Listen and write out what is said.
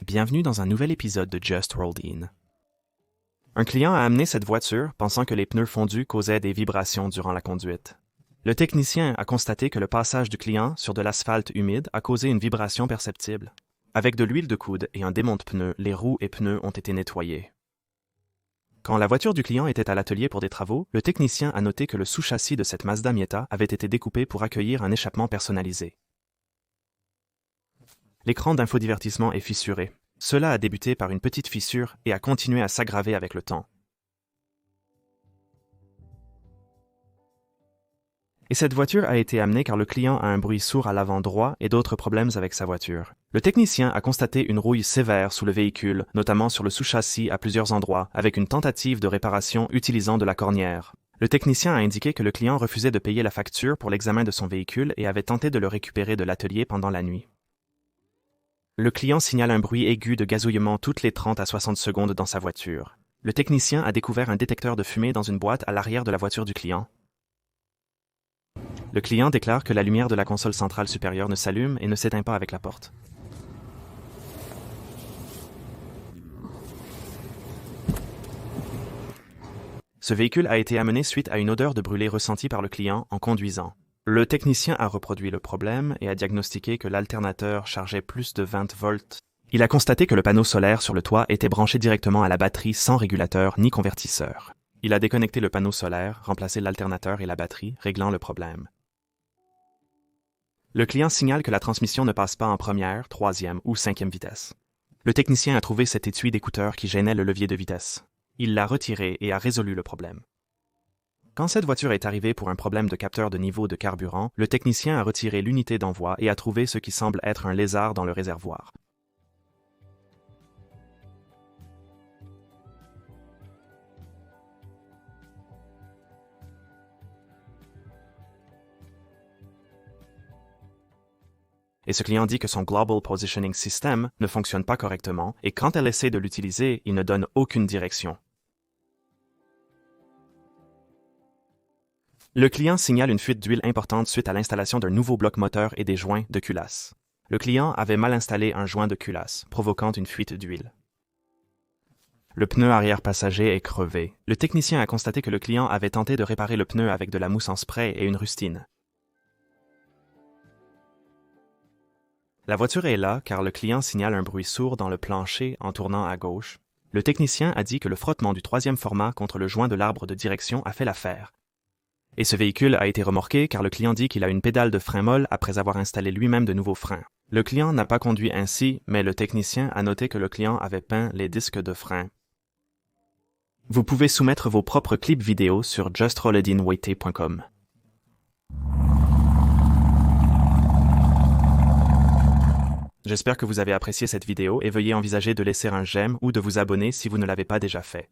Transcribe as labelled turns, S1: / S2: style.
S1: bienvenue dans un nouvel épisode de Just Rolled In. Un client a amené cette voiture pensant que les pneus fondus causaient des vibrations durant la conduite. Le technicien a constaté que le passage du client sur de l'asphalte humide a causé une vibration perceptible. Avec de l'huile de coude et un démonte pneus, les roues et pneus ont été nettoyés. Quand la voiture du client était à l'atelier pour des travaux, le technicien a noté que le sous-châssis de cette Mazda Miata avait été découpé pour accueillir un échappement personnalisé. L'écran d'infodivertissement est fissuré. Cela a débuté par une petite fissure et a continué à s'aggraver avec le temps. Et cette voiture a été amenée car le client a un bruit sourd à l'avant droit et d'autres problèmes avec sa voiture. Le technicien a constaté une rouille sévère sous le véhicule, notamment sur le sous-châssis à plusieurs endroits, avec une tentative de réparation utilisant de la cornière. Le technicien a indiqué que le client refusait de payer la facture pour l'examen de son véhicule et avait tenté de le récupérer de l'atelier pendant la nuit. Le client signale un bruit aigu de gazouillement toutes les 30 à 60 secondes dans sa voiture. Le technicien a découvert un détecteur de fumée dans une boîte à l'arrière de la voiture du client. Le client déclare que la lumière de la console centrale supérieure ne s'allume et ne s'éteint pas avec la porte. Ce véhicule a été amené suite à une odeur de brûlé ressentie par le client en conduisant. Le technicien a reproduit le problème et a diagnostiqué que l'alternateur chargeait plus de 20 volts. Il a constaté que le panneau solaire sur le toit était branché directement à la batterie sans régulateur ni convertisseur. Il a déconnecté le panneau solaire, remplacé l'alternateur et la batterie, réglant le problème. Le client signale que la transmission ne passe pas en première, troisième ou cinquième vitesse. Le technicien a trouvé cet étui d'écouteur qui gênait le levier de vitesse. Il l'a retiré et a résolu le problème. Quand cette voiture est arrivée pour un problème de capteur de niveau de carburant, le technicien a retiré l'unité d'envoi et a trouvé ce qui semble être un lézard dans le réservoir. Et ce client dit que son Global Positioning System ne fonctionne pas correctement et quand elle essaie de l'utiliser, il ne donne aucune direction. Le client signale une fuite d'huile importante suite à l'installation d'un nouveau bloc moteur et des joints de culasse. Le client avait mal installé un joint de culasse, provoquant une fuite d'huile. Le pneu arrière passager est crevé. Le technicien a constaté que le client avait tenté de réparer le pneu avec de la mousse en spray et une rustine. La voiture est là car le client signale un bruit sourd dans le plancher en tournant à gauche. Le technicien a dit que le frottement du troisième format contre le joint de l'arbre de direction a fait l'affaire. Et ce véhicule a été remorqué car le client dit qu'il a une pédale de frein molle après avoir installé lui-même de nouveaux freins. Le client n'a pas conduit ainsi, mais le technicien a noté que le client avait peint les disques de frein. Vous pouvez soumettre vos propres clips vidéo sur justrolledinwayte.com. J'espère que vous avez apprécié cette vidéo et veuillez envisager de laisser un j'aime ou de vous abonner si vous ne l'avez pas déjà fait.